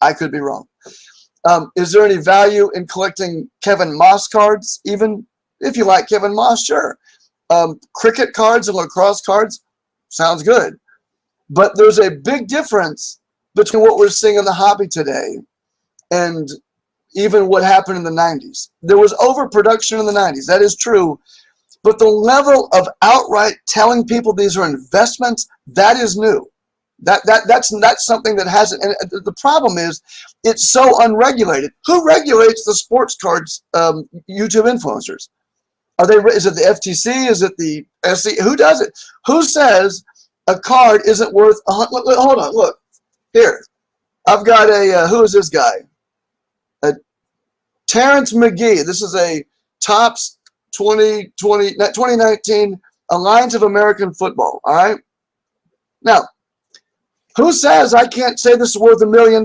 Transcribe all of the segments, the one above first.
I could be wrong. Is there any value in collecting Kevin Moss cards? Even if you like Kevin Moss, sure. Cricket cards and lacrosse cards, sounds good. But there's a big difference between what we're seeing in the hobby today and even what happened in the 90s. There was overproduction in the 90s. That is true. But the level of outright telling people these are investments, that is new. That's something that hasn't. And the problem is, it's so unregulated. Who regulates the sports cards? YouTube influencers. Are they? Is it the FTC? Is it the SC? Who does it? Who says a card isn't worth? Hold on, look here. I've got a. Who is this guy? Terrence McGee. This is a Topps 2019 Alliance of American Football. All right. Now, who says I can't say this is worth $1 million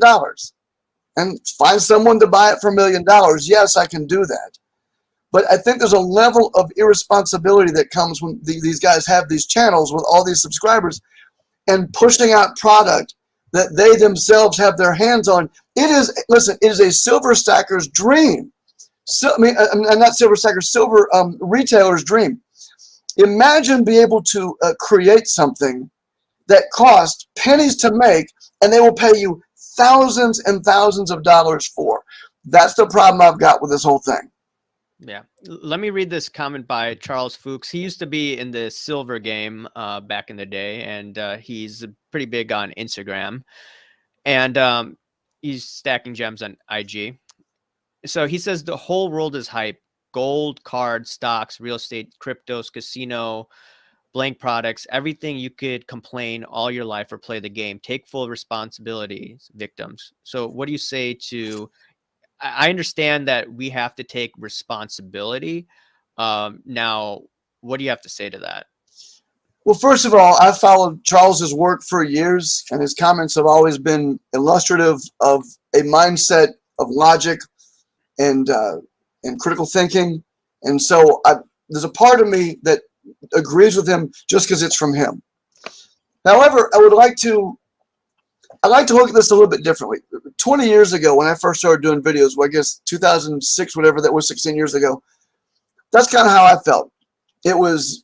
and find someone to buy it for $1 million? Yes, I can do that. But I think there's a level of irresponsibility that comes when these guys have these channels with all these subscribers and pushing out product that they themselves have their hands on. It is, listen, it is a silver stacker's dream. So, not silver stacker, silver retailer's dream. Imagine being able to create something that cost pennies to make, and they will pay you thousands and thousands of dollars for. That's the problem I've got with this whole thing. Yeah. Let me read this comment by Charles Fuchs. He used to be in the silver game back in the day, and he's pretty big on Instagram. And he's stacking gems on IG. So he says the whole world is hype. Gold, cards, stocks, real estate, cryptos, casino, blank products, everything you could complain all your life or play the game. Take full responsibility, victims. So what do you say to, I understand that we have to take responsibility. Now, what do you have to say to that? Well, first of all, I've followed Charles's work for years, and his comments have always been illustrative of a mindset of logic and critical thinking. And so there's a part of me that agrees with him just because it's from him. However, I'd like to look at this a little bit differently. 20 years ago, when I first started doing videos, well, I guess 2006, whatever that was, 16 years ago, that's kind of how I felt. It was,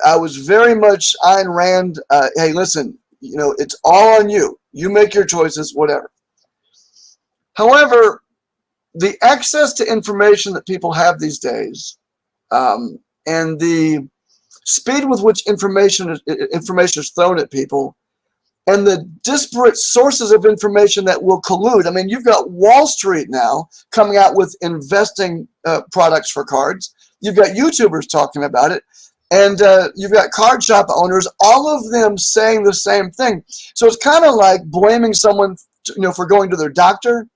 I was very much Ayn Rand. Hey, listen, it's all on you. You make your choices, whatever. However, the access to information that people have these days, and the speed with which information is thrown at people, and the disparate sources of information that will collude. I mean, you've got Wall Street now coming out with investing products for cards. You've got YouTubers talking about it. And you've got card shop owners, all of them saying the same thing. So it's kind of like blaming someone for going to their doctor,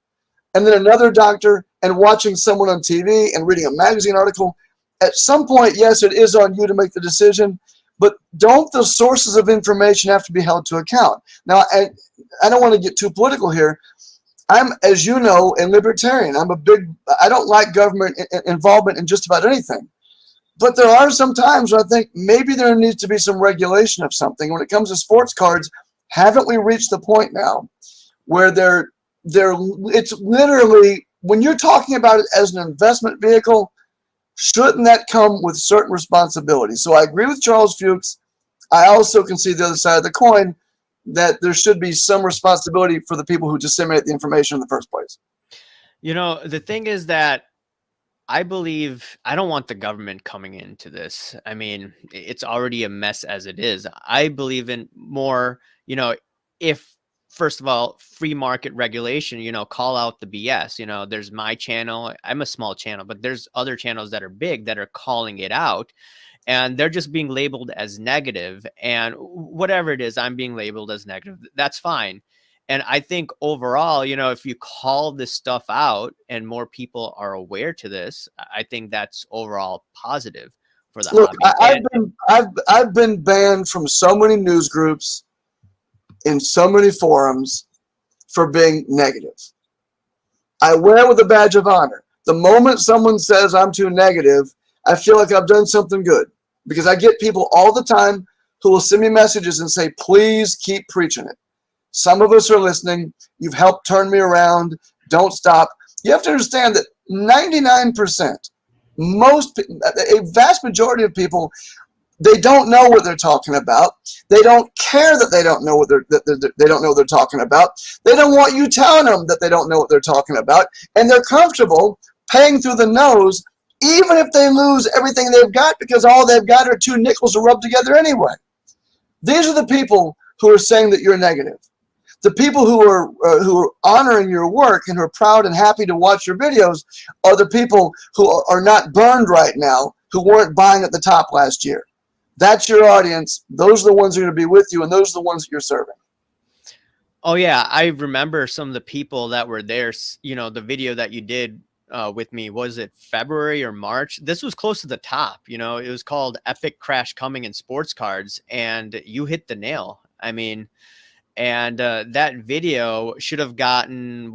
and then another doctor, and watching someone on TV and reading a magazine article. At some point, yes, it is on you to make the decision, but don't the sources of information have to be held to account? Now, I don't want to get too political here. I'm, as you know, a libertarian. I don't like government involvement in just about anything. But there are some times where I think maybe there needs to be some regulation of something. When it comes to sports cards, haven't we reached the point now where it's literally, when you're talking about it as an investment vehicle, shouldn't that come with certain responsibility? So I agree with Charles Fuchs. I also can see the other side of the coin, that there should be some responsibility for the people who disseminate the information in the first place. The thing is that I believe I don't want the government coming into this. I mean, it's already a mess as it is. I believe in more, if, first of all, free market regulation, call out the BS. There's my channel. I'm a small channel, but there's other channels that are big that are calling it out, and they're just being labeled as negative. And whatever it is, I'm being labeled as negative. That's fine. And I think overall, if you call this stuff out and more people are aware to this, I think that's overall positive for the hobby. I've been banned from so many news groups, in so many forums, for being negative. I wear it with a badge of honor. The moment someone says I'm too negative, I feel like I've done something good, because I get people all the time who will send me messages and say, please keep preaching it. Some of us are listening. You've helped turn me around. Don't stop. You have to understand that 99%, a vast majority of people, they don't know what they're talking about. They don't care that they don't know what they don't know what they're talking about. They don't want you telling them that they don't know what they're talking about, and they're comfortable paying through the nose, even if they lose everything they've got, because all they've got are two nickels to rub together anyway. These are the people who are saying that you're negative. The people who are honoring your work and who are proud and happy to watch your videos are the people who are not burned right now, who weren't buying at the top last year. That's your audience. Those are the ones who are going to be with you, and those are the ones that you're serving. Oh yeah, I remember some of the people that were there. You know, the video that you did with me, was it February or March? This was close to the top. You know, it was called "Epic Crash Coming in Sports Cards," and you hit the nail. I mean, and that video should have gotten